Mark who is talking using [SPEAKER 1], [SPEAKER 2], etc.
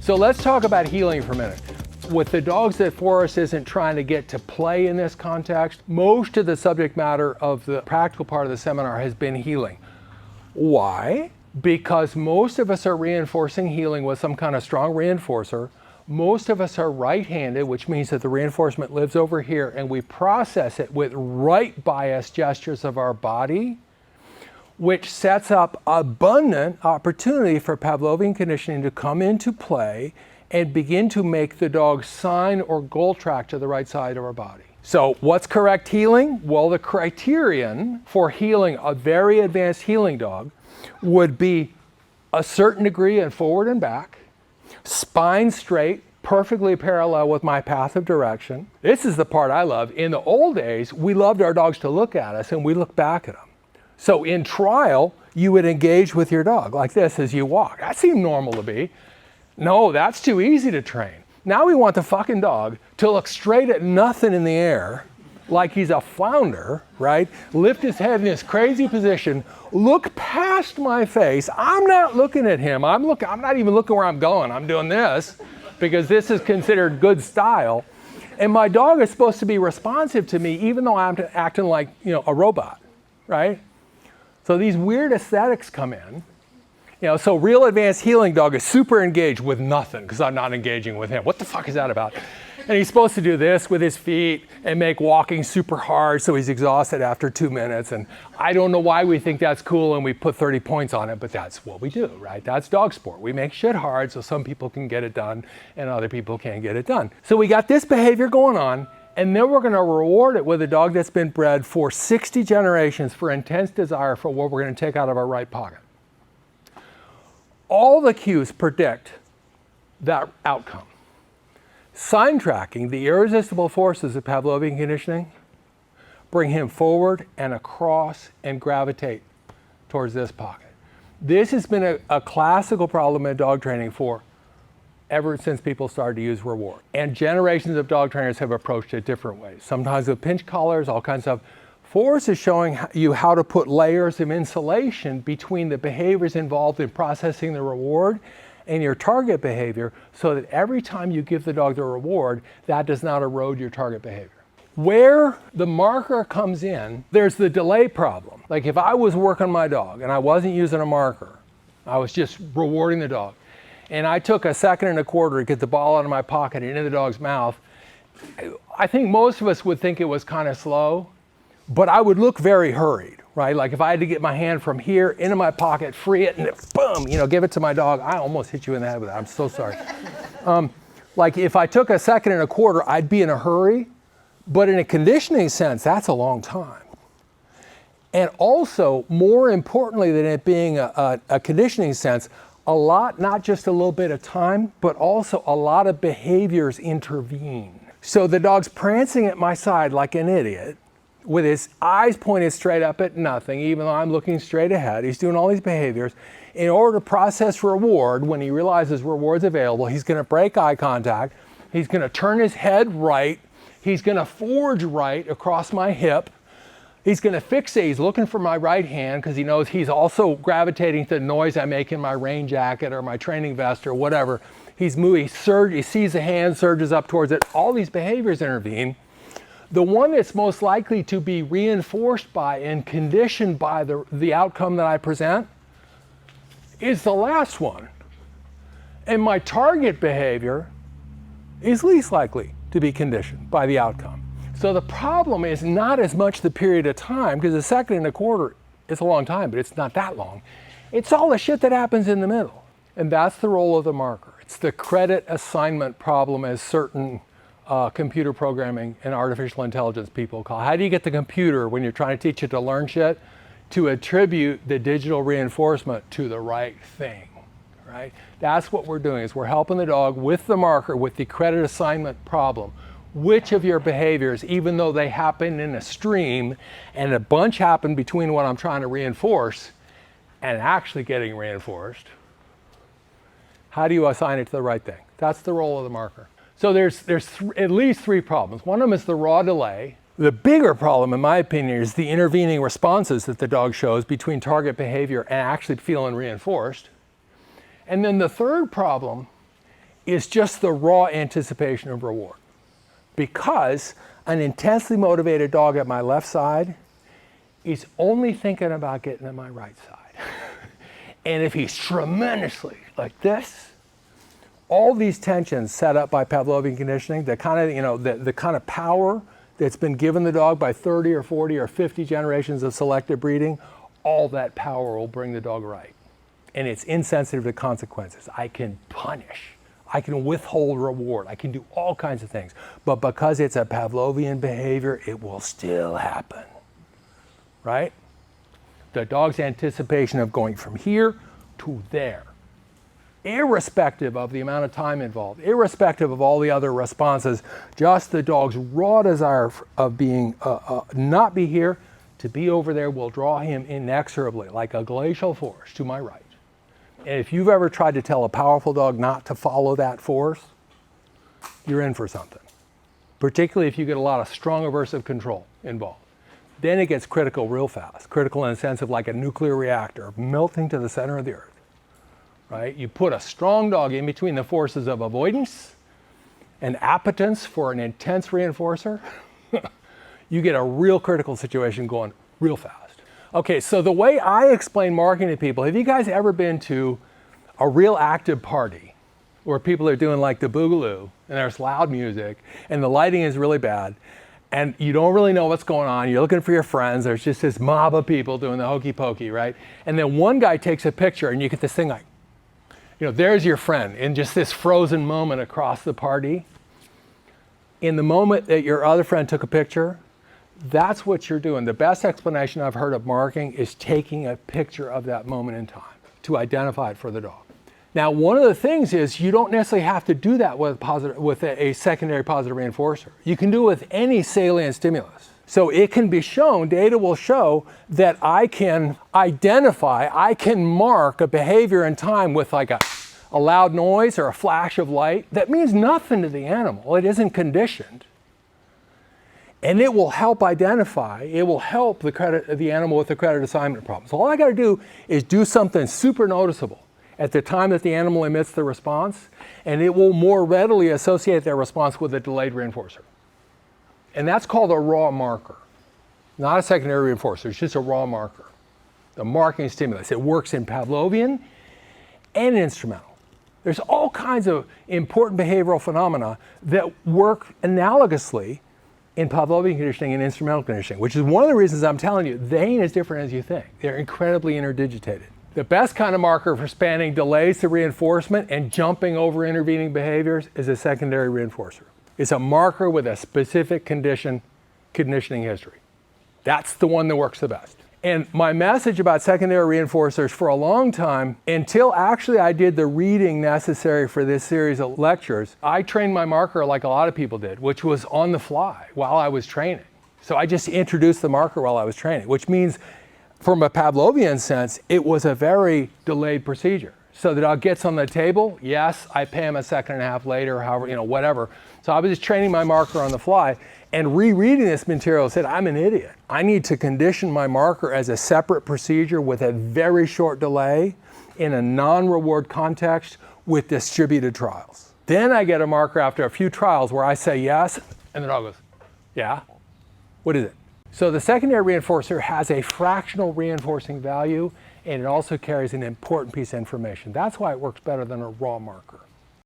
[SPEAKER 1] So let's talk about healing for a minute. With the dogs that Forrest isn't trying to get to play in this context, most of the subject matter of the practical part of the seminar has been healing. Why? Because most of us are reinforcing healing with some kind of strong reinforcer. Most of us are right-handed, which means that the reinforcement lives over here, and we process it with right bias gestures of our body, which sets up abundant opportunity for Pavlovian conditioning to come into play and begin to make the dog sign or goal track to the right side of our body. So what's correct healing? Well, the criterion for healing a very advanced healing dog would be a certain degree in forward and back, spine straight, perfectly parallel with my path of direction. This is the part I love. In the old days, we loved our dogs to look at us and we look back at them. So in trial, you would engage with your dog like this as you walk. That seemed normal to me. No, that's too easy to train. Now we want the fucking dog to look straight at nothing in the air, like he's a flounder, right? Lift his head in this crazy position, look past my face. I'm not looking at him. I'm not even looking where I'm going. I'm doing this because this is considered good style. And my dog is supposed to be responsive to me even though I'm acting like, a robot, right? So these weird aesthetics come in. So real advanced healing dog is super engaged with nothing because I'm not engaging with him. What the fuck is that about? And he's supposed to do this with his feet and make walking super hard so he's exhausted after 2 minutes. And I don't know why we think that's cool and we put 30 points on it, but that's what we do, right? That's dog sport. We make shit hard so some people can get it done and other people can't get it done. So we got this behavior going on, and then we're going to reward it with a dog that's been bred for 60 generations for intense desire for what we're going to take out of our right pocket. All the cues predict that outcome. Sign tracking, the irresistible forces of Pavlovian conditioning, bring him forward and across and gravitate towards this pocket. This has been a classical problem in dog training for ever since people started to use reward. And generations of dog trainers have approached it different ways. Sometimes with pinch collars, all kinds of. Forrest is showing you how to put layers of insulation between the behaviors involved in processing the reward and your target behavior so that every time you give the dog the reward, that does not erode your target behavior. Where the marker comes in, there's the delay problem. Like if I was working my dog and I wasn't using a marker, I was just rewarding the dog, and I took a second and a quarter to get the ball out of my pocket and into the dog's mouth, I think most of us would think it was kind of slow. But I would look very hurried, right? Like if I had to get my hand from here into my pocket, free it, and boom, give it to my dog. I almost hit you in the head with that. I'm so sorry. Like if I took a second and a quarter, I'd be in a hurry. But in a conditioning sense, that's a long time. And also, more importantly than it being a conditioning sense, a lot, not just a little bit of time, but also a lot of behaviors intervene. So the dog's prancing at my side like an idiot, with his eyes pointed straight up at nothing, even though I'm looking straight ahead. He's doing all these behaviors. In order to process reward, when he realizes reward's available, he's going to break eye contact. He's going to turn his head right. He's going to forge right across my hip. He's going to fixate. He's looking for my right hand because he knows he's also gravitating to the noise I make in my rain jacket or my training vest or whatever. He's moving. He sees the hand, surges up towards it. All these behaviors intervene. The one that's most likely to be reinforced by and conditioned by the outcome that I present is the last one. And my target behavior is least likely to be conditioned by the outcome. So the problem is not as much the period of time, because a second and a quarter is a long time, but it's not that long. It's all the shit that happens in the middle. And that's the role of the marker. It's the credit assignment problem, as certain computer programming and artificial intelligence people call. How do you get the computer, when you're trying to teach it to learn shit, to attribute the digital reinforcement to the right thing, right? That's what we're doing, is we're helping the dog with the marker, with the credit assignment problem. Which of your behaviors, even though they happen in a stream and a bunch happen between what I'm trying to reinforce and actually getting reinforced, how do you assign it to the right thing? That's the role of the marker. So there's at least three problems. One of them is the raw delay. The bigger problem, in my opinion, is the intervening responses that the dog shows between target behavior and actually feeling reinforced. And then the third problem is just the raw anticipation of reward. Because an intensely motivated dog at my left side is only thinking about getting to my right side. And if he's tremendously like this, all these tensions set up by Pavlovian conditioning, the kind of power that's been given the dog by 30 or 40 or 50 generations of selective breeding, all that power will bring the dog right. And it's insensitive to consequences. I can punish. I can withhold reward. I can do all kinds of things. But because it's a Pavlovian behavior, it will still happen, right? The dog's anticipation of going from here to there, irrespective of the amount of time involved, irrespective of all the other responses, just the dog's raw desire of being, not be here, to be over there will draw him inexorably, like a glacial force, to my right. And if you've ever tried to tell a powerful dog not to follow that force, you're in for something. Particularly if you get a lot of strong aversive control involved. Then it gets critical real fast. Critical in the sense of like a nuclear reactor melting to the center of the earth, right? You put a strong dog in between the forces of avoidance and appetence for an intense reinforcer, you get a real critical situation going real fast. Okay, so the way I explain marking to people, have you guys ever been to a real active party where people are doing like the boogaloo and there's loud music and the lighting is really bad and you don't really know what's going on, you're looking for your friends, there's just this mob of people doing the hokey pokey, right? And then one guy takes a picture and you get this thing like, there's your friend in just this frozen moment across the party. In the moment that your other friend took a picture, that's what you're doing. The best explanation I've heard of marking is taking a picture of that moment in time to identify it for the dog. Now, one of the things is you don't necessarily have to do that with a secondary positive reinforcer. You can do it with any salient stimulus. So it can be shown, data will show that I can identify, I can mark a behavior in time with like a loud noise or a flash of light that means nothing to the animal. It isn't conditioned. And it will help identify, it will help the animal with the credit assignment problems. So all I got to do is do something super noticeable at the time that the animal emits the response, and it will more readily associate their response with a delayed reinforcer. And that's called a raw marker, not a secondary reinforcer, it's just a raw marker. The marking stimulus. It works in Pavlovian and instrumental. There's all kinds of important behavioral phenomena that work analogously in Pavlovian conditioning and instrumental conditioning, which is one of the reasons I'm telling you, they ain't as different as you think. They're incredibly interdigitated. The best kind of marker for spanning delays to reinforcement and jumping over intervening behaviors is a secondary reinforcer. It's a marker with a specific conditioning history. That's the one that works the best. And my message about secondary reinforcers for a long time, until actually I did the reading necessary for this series of lectures, I trained my marker like a lot of people did, which was on the fly while I was training. So I just introduced the marker while I was training, which means from a Pavlovian sense, it was a very delayed procedure. So the dog gets on the table, yes, I pay him a second and a half later, however, whatever. So I was just training my marker on the fly and rereading this material said, I'm an idiot. I need to condition my marker as a separate procedure with a very short delay in a non-reward context with distributed trials. Then I get a marker after a few trials where I say yes, and the dog goes, yeah, what is it? So the secondary reinforcer has a fractional reinforcing value, and it also carries an important piece of information. That's why it works better than a raw marker.